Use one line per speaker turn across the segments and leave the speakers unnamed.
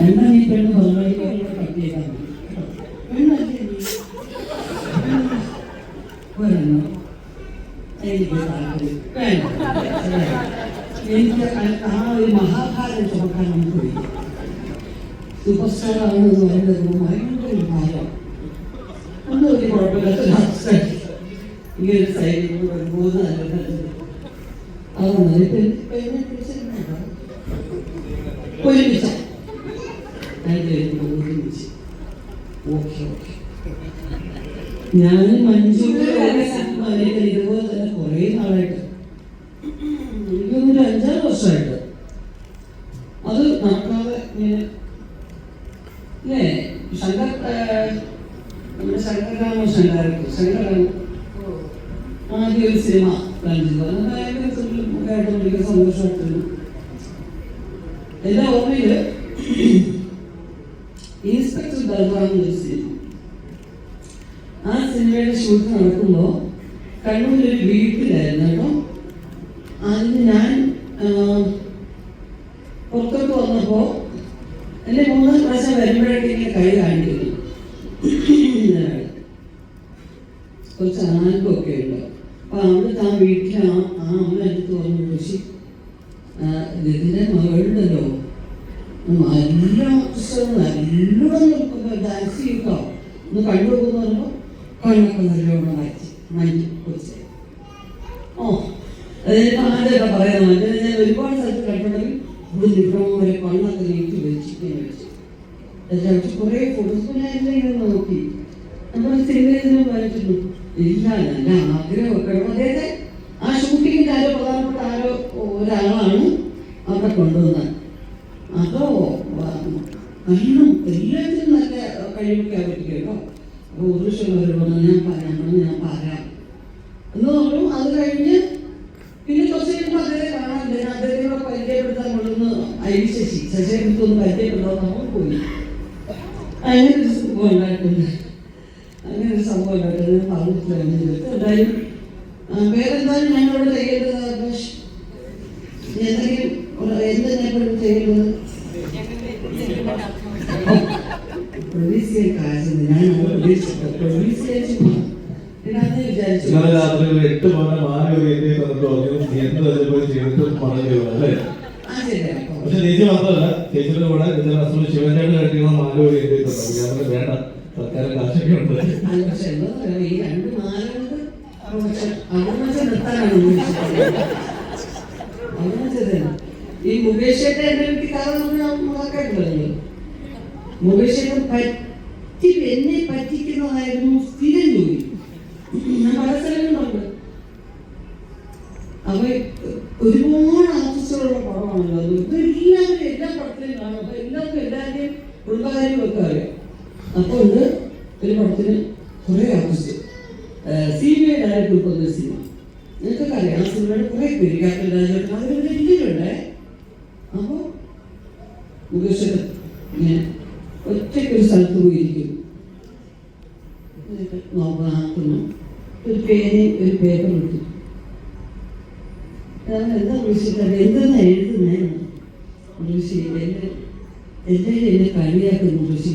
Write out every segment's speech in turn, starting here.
എന്നാ നീ പെണ്ണ് പറഞ്ഞ കട്ടിയേക്കാൻ എനിക്ക് ആ ഒരു മഹാഭാരതം ചുമക്കാൻ നമുക്ക് പോയി. സൂപ്പർ സ്റ്റാർ ആണെന്ന് പറയുന്നത് ഭയങ്കര ഭാരം. ഒന്നും ഒരു കുഴപ്പമില്ലാത്ത ഇങ്ങനെ സൈഡിൽ വരുമ്പോൾ അതൊന്നും ഒരുമിച്ച ഒരുമിച്ച് ഓക്കെ ഓക്കെ. ഞാൻ മഞ്ജുവിന്റെ ഇതുപോലെ തന്നെ കുറേ നാളായിട്ട് എനിക്കൊന്നൊരു 5-6 വർഷമായിട്ട് അത് നടക്കാതെ ഇങ്ങനെ അല്ലേ. ശങ്കർ നമ്മുടെ ശങ്കരാമൻ ആദ്യം ഒരു സിനിമ പ്ലാൻ ചെയ്തു. അത് ഭയങ്കര സുഖമായിട്ട് ഭയങ്കര സന്തോഷമായിട്ടിരുന്നു. എൻ്റെ ഓർമ്മയിൽ ഇൻസ്പെക്ടർ ദർബാറെന്നൊരു സിനിമ, ആ സിനിമയുടെ ഷൂട്ട് നടക്കുമ്പോൾ കണ്ണൂരിലൊരു വീട്ടിലായിരുന്നു കേട്ടോ. അതിന് ഞാൻ പുറത്തോട്ട് വന്നപ്പോൾ എൻ്റെ 3 പ്രാവശ്യം വരുമ്പോഴേക്കും ഇങ്ങനെ കൈ കാണിക്കുന്നു. കുറച്ച് ആൽബമൊക്കെ ഉണ്ട്. അപ്പോൾ അവിടുത്തെ ആ വീട്ടിൽ ആ അമ്മ എടുത്ത് പറഞ്ഞു, ഋഷി ഇതിൻ്റെ മകളുണ്ടല്ലോ നല്ല നല്ലോണം നിൽക്കുമ്പോൾ ഡാൻസ് ചെയ്യിട്ടോ ഒന്ന് കണ്ടുപോകുന്നു പറയുമ്പോൾ കണ്ണൊക്കെ നല്ലോണം മഞ്ഞ് കുറിച്ച് ആദ്യമൊക്കെ പറയുന്നത് മറ്റേ ഞാൻ ഒരുപാട് സ്ഥലത്ത് കണ്ടിട്ടുണ്ടെങ്കിൽ ഇവിടെ നിൽക്കണം വരെ കണ്ണൊക്കെ നീട്ടി വെച്ച് കുറേ ഫോട്ടോസ് ഞാൻ ഇങ്ങനെ നോക്കി. നമ്മൾ സിനിമയിൽ പറഞ്ഞിട്ടുണ്ട് ഇല്ല നല്ല ആഗ്രഹമൊക്കെ. അദ്ദേഹത്തെ ആ ഷൂട്ടിങ്ങിൻ്റെ ആരോ പ്രധാനപ്പെട്ട ഒരാളാണ് അവിടെ കൊണ്ടുവന്നത്. അതോ നല്ല എല്ലാത്തിനും നല്ല കഴിവൊക്കെ പറ്റും കേട്ടോ. അപ്പോൾ ഒരു ദിവസം ഞാൻ പറയാം എന്ന് പറഞ്ഞു. അത് കഴിഞ്ഞ് പിന്നെ കുറച്ച് കഴിയുമ്പോൾ അദ്ദേഹത്തെ കാണാനില്ല. അദ്ദേഹത്തിനോട് പരിചയപ്പെടുത്താൻ കൊണ്ടുവന്ന് ശശിയെടുത്തൊന്ന് പരിചയപ്പെടാൻ നമ്മൾ പോയി. അങ്ങനെ ഒരു സംഭവം ഉണ്ടായിട്ടുണ്ട്. ഞാൻ പറഞ്ഞിട്ടില്ല. എന്തായാലും വേറെന്തായാലും ഞങ്ങളോട് ചെയ്യേണ്ടത് എന്തെങ്കിലും എന്തെങ്കിലും ചെയ്യുന്നത്
ഇന്നലെ രാത്രി 8 മണി പക്ഷെ ചേച്ചി മാത്രമല്ല, ചേച്ചിയുടെ കൂടെ ശിവചേട്ടൻ കഴിക്കുന്ന മാലൂരി എഴുതിയിട്ടുണ്ട്. വേണ്ട സർക്കാർ കാശൊക്കെ ഉണ്ട്.
ഈ മുകേഷ് മുകേഷ് എന്നെ പറ്റിക്കുന്നതായിരുന്നു സ്ഥിരം ജോലി. ഞാൻ പല സ്ഥലങ്ങളുണ്ട്. അവ ഒരുപാട് ആർട്ടിസ്റ്റുകളുള്ള പടമാണല്ലോ. ഇപ്പൊ എല്ലാവരും എല്ലാ പടത്തിലും കാണും. അപ്പൊ എല്ലാവർക്കും എല്ലാവരുടെയും കുടുംബകാര്യം ഒക്കെ അറിയാം. അപ്പോൾ ഉണ്ട് ഒരു പടത്തിന് കുറേ ആർട്ടിസ്റ്റ് സിനിമയെ ഡയറക്റ്റ് ഉൾപ്പെടുന്ന സിനിമ നിങ്ങൾക്കൊക്കെ അറിയാം. ആ സിനിമയുടെ കുറേ പേര് ക്യാപ്റ്റൻ രാജേട്ടൻ അതിലൊരു ഇല്ലുണ്ടേ. അപ്പോൾ മുകേഷ് ഇങ്ങനെ ഒറ്റയ്ക്കൊരു സ്ഥലത്ത് പോയിരിക്കും. നോക്കുന്നു ഒരു പേനയും ഒരു പേപ്പർ എടുത്തു. എന്താ വിളിച്ചിട്ട് എന്തെന്നാ എഴുതുന്നേന്ന് ഋഷി എന്നെ കളിയാക്കുന്നു. ഋഷി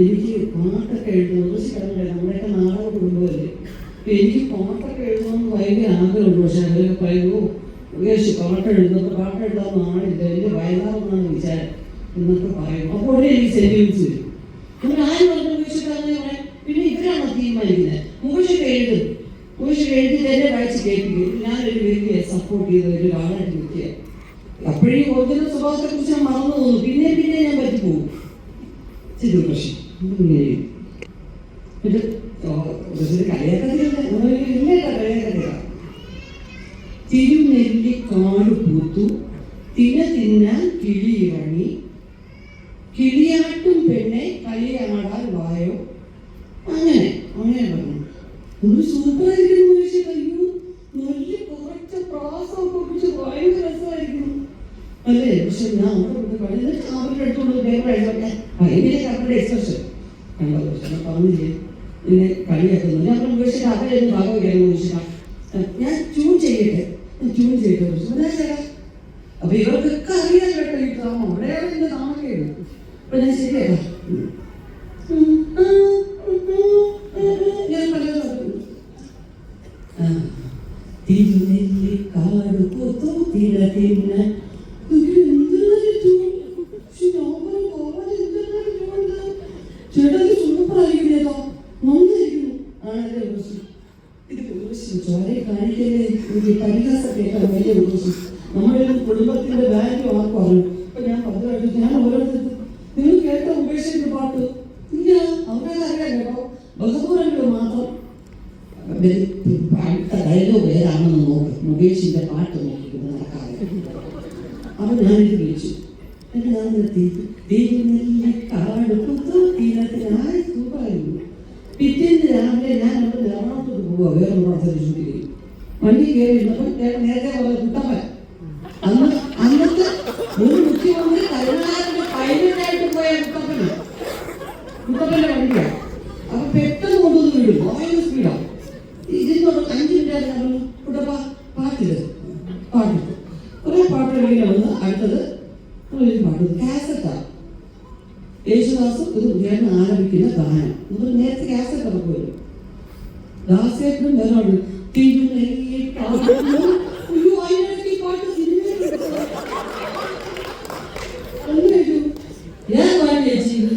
എനിക്ക് പാട്ടൊക്കെ എഴുതുന്നു. ഋഷി കണ്ടില്ല, നമ്മുടെയൊക്കെ നാടക കുടുംബമല്ലേ. എനിക്ക് പാട്ടൊക്കെ എഴുതണമെന്ന് ഭയങ്കര ആഗ്രഹമുണ്ട്. പക്ഷെ അവരൊക്കെ പറയുമോ ഋഷി പാട്ടെഴുതുന്നത് പാട്ടെഴുതാൻ നാളില്ല, എൻ്റെ വയനാറെന്നാണ് വിചാരം എന്നൊക്കെ പറയും. അപ്പോൾ ഉടനെ എനിക്ക് സെന്റിമെന്റ്സ് വരും. അങ്ങനെ ആരും പറഞ്ഞു മുകേഷൊക്കെ പറയാം. പിന്നെ ഇവരാണോ തീരുമാനിക്കുന്നത്? മുകേഷൊക്കെ എഴുതി തന്നെ വായിച്ച് കേൾപ്പിക്കും. ഞാനൊരു വ്യക്തിയെ സപ്പോർട്ട് ചെയ്ത ഒരാളായിട്ട് നിൽക്കുക. അപ്പോഴീ ഒറിജിനൽ സ്വഭാവത്തെ കുറിച്ച് ഞാൻ മറന്നു തോന്നുന്നു. പിന്നെ ഞാൻ പറ്റിപ്പോകും. ചെയ്തു പക്ഷേ കളിയാക്കത്തില്ല. തിരുനെല്ലി കാട് പൂത്തു തിന്നാൻ കിളി ഇറങ്ങി കിളിയാട്ടും പെണ്ണെ കളിയാടാൻ വായോ. അങ്ങനെ പറഞ്ഞു. ഒരു സൂപ്പറായിരിക്കുന്നു. അയ്യോ നല്ല കുറച്ച് പ്രാസമൊക്കെ കുറിച്ച് ഭയങ്കര രസമായിരിക്കുന്നു അല്ലേ. പക്ഷെ ഞാൻ അവിടെ കളിന്നിട്ട് അവരുടെ അടുത്തോണ്ട് പേപ്പർ എഴുതട്ടെ ഭയങ്കര അവരുടെ എക്സ്പ്രഷൻ കണ്ടോ. പക്ഷെ പറഞ്ഞില്ലേ എന്നെ കളിയാക്കുന്നു. ഞാൻ മുകേഷിന്റെ അവരെയൊന്നും ഭാഗം കയറി മുകേഷിന ഞാൻ ട്യൂൺ ചെയ്യട്ടെ ചേട്ടാ. അപ്പൊ ഇവർക്കൊക്കെ അറിയാൻ കേട്ടോ ഈ ഡ്രാമ. അവിടെയാണ് എന്റെ താമരയുള്ളൂ. അപ്പൊ ഞാൻ ശരിയാക്കാം ഞാൻ പലതും തിരുനെല്ലിക്കാട് പൂത്തു തിര തിന്ന ചേട്ടന് സൂപ്പറായിരിക്കുന്നേട്ടോ നന്നായിരിക്കുന്നു ആണല്ലേ ഉറച്ചു ഇത് ഉറച്ചു ചോരെ കാണിക്കല്ലേ പരിഹാസം കേൾക്കാൻ വലിയ ഉറച്ചു നമ്മുടെ കുടുംബത്തിന്റെ വാല്യൂ ആർക്കും അറിയും. ഇപ്പൊ ഞാൻ പറഞ്ഞു ഞാൻ ഓരോരുത്തർക്കും നിങ്ങൾ കേട്ട ഉപേക്ഷയുടെ പാട്ട് ഇല്ല അവരുടെ അറിയാം കേട്ടോ ബഹുപൂരങ്ങൾ മാത്രം അടുത്ത ഡയലോഗ് ഏതാണെന്ന് നോക്ക് മുകേഷിന്റെ പാട്ട് നോക്കിക്കൊണ്ട് നടക്കാതെ അപ്പൊ ഞാനിത് വിളിച്ചു എന്നിട്ട് ഞാൻ നിർത്തി കാട് കുത്തു തീരത്തിനായി സൂപ്പറായിരുന്നു. പിറ്റേന്ന് രാവിലെ ഞാൻ അവിടെ എറണാകുളത്തോട്ട് പോവുക വേറൊരു പടത്തിൽ ഷൂട്ടിങ് വണ്ടി കയറി ഇരുന്നപ്പോൾ നേരത്തെ പോലെ കുട്ടപ്പൻ അന്നത്തെ ഒരു മുഖ്യമന്ത്രി കരുണാകരന്റെ പൈലറ്റായിട്ട് പോയ കുട്ടപ്പന്റെ വണ്ടിയാണ്. അപ്പൊ പെട്ടെന്ന് കൊണ്ടുവന്ന് വീടും ഭയങ്കര സ്പീഡാണ്. ഇതിനോട് 5 മിനിറ്റ് നമ്മൾ കുട്ടപ്പ പാട്ടിട്ട് കുറെ പാട്ടുകൾ വന്ന് അടുത്തത് പാട്ട് കാസറ്റാണ്. യേശുദാസും ഇത് ഉയർന്ന് ആരംഭിക്കുന്ന ഗാനം നമ്മൾ നേരത്തെ കാസറ്റ് ഇറക്കുമല്ലോ. ദാസേട്ടനും വേറെ ഞാൻ പാടിയ ചേച്ചി ഇത്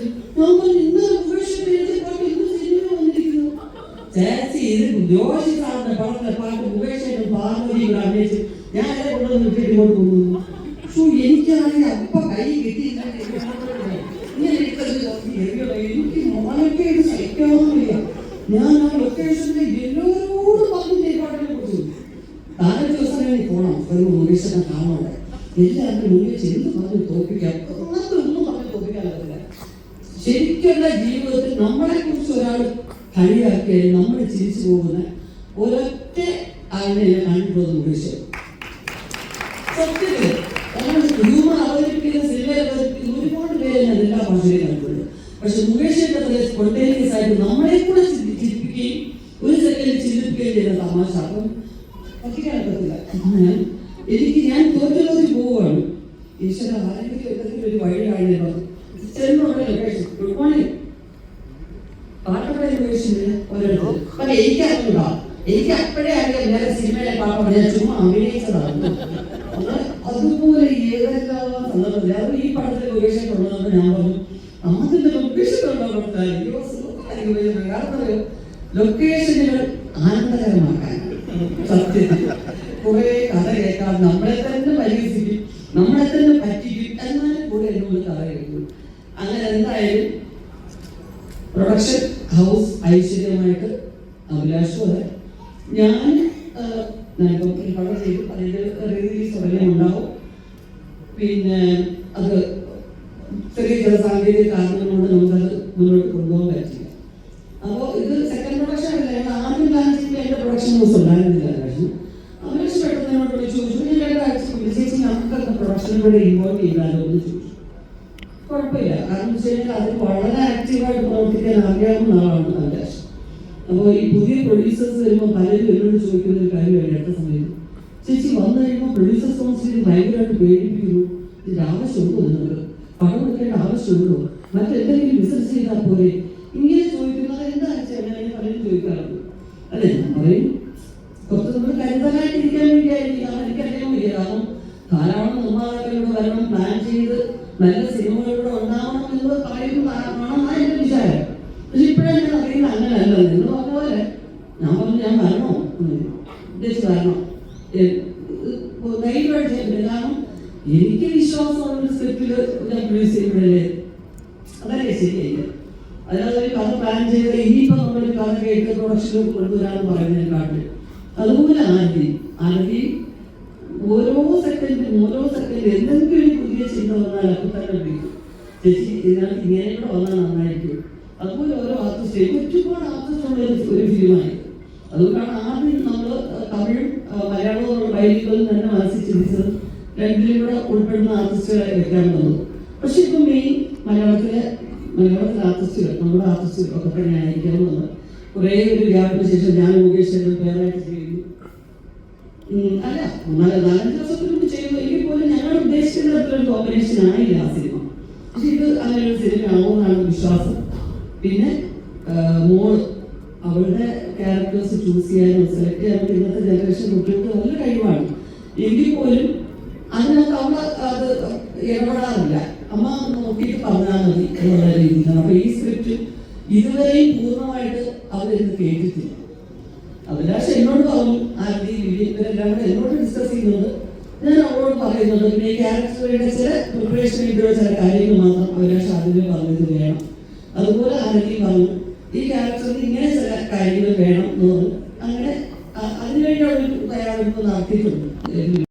ജോഷി സാറിന്റെ പടത്തിലെ പാട്ട് മുകേഷേട്ടൻ പാർവതി ഇവിടെ അഭിനയിച്ചു ഞാൻ എന്നെ കൊണ്ടുവന്ന് വിട്ടിട്ട് ഇങ്ങോട്ട് കൊണ്ടുവന്നു. എനിക്കാണെങ്കിൽ അപ്പ കൈ കിട്ടിയില്ല എനിക്ക് മോനൊക്കെ ഇത് സഹിക്കാവുന്നില്ല. ഞാൻ ആ ലൊക്കേഷനിൽ എല്ലാവരോടും പറഞ്ഞു പാട്ടിനെ കുറിച്ചു താഴെ ദിവസം വേണ്ടി പോകണം ഒരു മുകേഷനെ കാണാതെ എല്ലാവരും മുന്നിൽ ചെന്ന് പറഞ്ഞ് തോൽപ്പിക്കാം. ഒന്നും പറഞ്ഞ് തോൽപ്പിക്കാനല്ല. ശരിക്കുള്ള ജീവിതത്തിൽ നമ്മളെ കുറിച്ച് ഒരാൾ കളിയാക്കിയാൽ നമ്മൾ ചിരിച്ചു പോകുന്ന ഒരൊറ്റ ആളിനെ ഞാൻ കണ്ടിട്ടുള്ളത് മുകേഷ്. സത്യത്തിൽ ഹ്യൂമർ അവതരിപ്പിക്കുന്ന സിനിമയിൽ അവതരിപ്പിക്കുന്ന ഒരുപാട് പേരെ ഞാൻ എല്ലാ ഭാഷയിലും കണ്ടിട്ടുണ്ട്. പക്ഷെ മുകേഷിന്റെ സ്പോണ്ടേനിയസ് ആയിട്ട് നമ്മളെ കൂടെ ചിരിപ്പിക്കുകയും ഒരു സെക്കൻഡ് ചിന്തിപ്പിക്കുകയും ചെയ്യുന്ന തമാശ അപ്പം പറ്റിക്കാനൊക്കത്തില്ല. ഞാൻ തോറ്റലോതി പോവുകയാണ്. ഈശ്വര ആരെങ്കിലും ഒരു വഴി കാണുന്നത് ചെല്ലുന്നുണ്ട് ലൊക്കേഷൻ ഗുഡ് മോർണിംഗ് പാട്ടപ്പട ലൊക്കേഷന് ഓരോരുത്തർ അപ്പൊ എനിക്കറിഞ്ഞൂടാ. എനിക്ക് അപ്പോഴേ അറിയാം ഞാൻ സിനിമയിലെ പാട്ട് ഞാൻ ചുമ്മാ അഭിനയിച്ചതാണ്. അതുപോലെ ഏതെല്ലാം സന്ദർഭത്തിൽ അത് ഈ പടത്തിലെ ലൊക്കേഷൻ കൊണ്ടുവന്നപ്പോൾ ഞാൻ പറഞ്ഞു അതിന്റെ ലൊക്കേഷൻ ലൊക്കേഷനുകൾ ആനന്ദകരമാക്കാൻ സത്യത്തിൽ കുറെ കഥ കേൾക്കാൻ നമ്മളെ തന്നെ പരിഹസിക്കും നമ്മളെ തന്നെ പറ്റിക്കും എന്നാലും കൂടെ എന്നോട് കഥ കേൾക്കും. അങ്ങനെ എന്തായാലും പ്രൊഡക്ഷൻ ഹൗസ് ഐശ്വര്യമായിട്ട് അഭിലാഷും അതെ ഞാനിപ്പം ഈ പടം ചെയ്തു അതിൻ്റെ റിലീസ് ഉടനെ ഉണ്ടാവും. പിന്നെ അത് ചെറിയ ചില സാങ്കേതിക കാരണങ്ങൾ കൊണ്ട് നമുക്കത് മുന്നോട്ട് കൊണ്ടുപോകാൻ പറ്റില്ല. അപ്പോൾ ഇത് സെക്കൻഡ് പ്രൊഡക്ഷൻ അല്ല. ഞങ്ങൾ ആദ്യം പ്ലാൻ ചെയ്യുമ്പോൾ എൻ്റെ പ്രൊഡക്ഷൻ ഹൗസ് ഉണ്ടായിരുന്നില്ല. അഭിലാഷ് പെട്ടെന്ന് എന്നോട് വിളിച്ചു ചോദിച്ചു ഞാൻ 2 ആഴ്ച വിളിച്ചേച്ച് നമുക്കൊക്കെ പ്രൊഡക്ഷനും കൂടെ ഇൻവോൾവ് ചെയ്താലോ എന്ന് ചോദിച്ചു. കുഴപ്പമില്ല. കാരണം വെച്ചാൽ അതിൽ വളരെ ആക്റ്റീവായിട്ട് പ്രവർത്തിക്കാൻ അറിയാവുന്ന ആളാണ് അഭിലാഷ്. അപ്പോൾ ഈ പുതിയ പ്രൊഡ്യൂസേഴ്സ് വരുമ്പോൾ പലരും എന്നോട് ചോദിക്കുന്ന ഒരു കാര്യമാണ് അടുത്ത സമയത്ത് ചേച്ചി വന്നു കഴിയുമ്പോൾ പ്രൊഡ്യൂസേഴ്സ് കൗൺസിലിൽ ഭയങ്കരമായിട്ട് പേടിപ്പിക്കുന്നു. ഇതിൻ്റെ ആവശ്യമുണ്ടോ നിങ്ങൾക്ക് പണം എടുക്കേണ്ട ആവശ്യമുണ്ടോ മറ്റെന്തെങ്കിലും ബിസിനസ് ചെയ്താൽ പോലെ ഇങ്ങനെ ചോദിക്കുന്നത് എന്താ വെച്ചാൽ പലരും ചോദിക്കാറുണ്ട്. അല്ലേ ഞാൻ പറയും കുറച്ച് നമ്മൾ കരുതലായിട്ട് ഇരിക്കാൻ വേണ്ടിയായിരിക്കും. എനിക്കറിയാൻ വയ്യ. കാരണം ധാരാളം നിർമ്മാതാക്കളിലൂടെ വരണം പ്ലാൻ ചെയ്ത് നല്ല സിനിമകളിലൂടെ ഉണ്ടാവണം എന്ന് പറയുന്നതാണെന്നാണ് എൻ്റെ വിചാരം. പക്ഷെ ഇപ്പോഴേ ഞാൻ അറിയുന്നത് അങ്ങനെയല്ല. എന്ന് പറഞ്ഞ പോലെ ഞാൻ പറഞ്ഞു ഞാൻ വരണോ ഉദ്ദേശിച്ച് വരണം ധൈര്യമായിട്ട് ചെയ്യുന്നത്. കാരണം എനിക്ക് വിശ്വാസമുള്ള സ്ക്രിപ്റ്റിൽ ഞാൻ പ്രൊഡ്യൂസ് ചെയ്യുമ്പോഴല്ലേ അതല്ലേ ശരിയല്ല. അല്ലാതെ ഒരു കഥ പ്ലാൻ ചെയ്ത് ഇനിയിപ്പോൾ നമ്മളൊരു കഥ കേട്ട് പ്രൊഡക്ഷനിലേക്ക് കൊണ്ടുവരാമെന്ന് പറയുന്നതിനെക്കാട്ടിൽ അതുപോലെ ആരതി ഓരോ സെക്കൻഡ് എന്തെങ്കിലും ഒരു പുതിയ ചിന്ത വന്നാൽ അപ്പോൾ തന്നെ വിളിക്കും ചേച്ചി ഇതിനകത്ത് ഇങ്ങനെ കൂടെ വന്നാൽ നന്നായിരിക്കും. അതുപോലെ ഓരോ ആർട്ടിസ്റ്റ് ഒരുപാട് ആർട്ടിസ്റ്റുള്ള ഒരു ഫിലിമായി. അതുകൊണ്ടാണ് ആദ്യം നമ്മൾ തമിഴും മലയാളവും വൈദികളും തന്നെ മനസ്സിൽ ചിന്തിച്ചത് രണ്ടിലും കൂടെ ഉൾപ്പെടുന്ന ആർട്ടിസ്റ്റുകളെ വെക്കാൻ വന്നത്. പക്ഷെ ഇപ്പം മെയിൻ മലയാളത്തിലെ ആർട്ടിസ്റ്റുകൾ നമ്മുടെ ആർട്ടിസ്റ്റുകൾ ഒക്കെ തന്നെ ആയിരിക്കണം എന്ന് കുറേ ഒരു ഗ്യാപ്പിന് ശേഷം ഞാൻ മുകേഷ് പേരായിട്ട് ചെയ്യുന്നു. അല്ല 4-5 ദിവസത്തിന് മുമ്പ് ചെയ്യുമ്പോൾ എങ്കിൽ പോലും ഞങ്ങൾ ഉദ്ദേശിക്കുന്ന അത്ര ഒരു കോമ്പിനേഷൻ ആയില്ല ആ സിനിമ. പക്ഷെ ഇത് അങ്ങനെ ഒരു സിനിമയാവുമെന്നാണ് വിശ്വാസം. പിന്നെ മോള് അവളുടെ ക്യാരക്ടേഴ്സ് ചൂസ് ചെയ്യാനും സെലക്ട് ചെയ്യാനും ഇന്നത്തെ ജനറേഷൻ കുട്ടികൾക്ക് നല്ല കഴിവാണ്. എങ്കിൽ പോലും അതിനകത്ത് അവൾ അത് ഇടപെടാറില്ല. അമ്മ നോക്കിയിട്ട് പറഞ്ഞാൽ മതി എന്നുള്ള രീതിയിലാണ്. അപ്പൊ ഈ സ്ക്രിപ്റ്റ് ഇതുവരെയും പൂർണ്ണമായിട്ട് അവരിന്ന് കേട്ടിട്ടില്ല. അഭിലാഷ് എന്നോട് പറഞ്ഞു, ആരതി ഇവരെല്ലാം കൂടെ എന്നോട് ഡിസ്കസ് ചെയ്യുന്നുണ്ട്, ഞാൻ അവളോട് പറയുന്നുണ്ട്. പിന്നെ ഈ ക്യാരക്ടറുടെ ചില പ്രിപ്പറേഷൻ ചെയ്തുള്ള ചില കാര്യങ്ങൾ മാത്രം അഭിലാഷ് ആദ്യമേ പറഞ്ഞത് വേണം. അതുപോലെ ആരതി പറഞ്ഞു ഈ ക്യാരക്ടറിന് ഇങ്ങനെ ചില കാര്യങ്ങൾ വേണം എന്ന് പറഞ്ഞു. അങ്ങനെ അതിനുവേണ്ടി അവൾ തയ്യാറെടുപ്പ് നടത്തിയിട്ടുണ്ട്.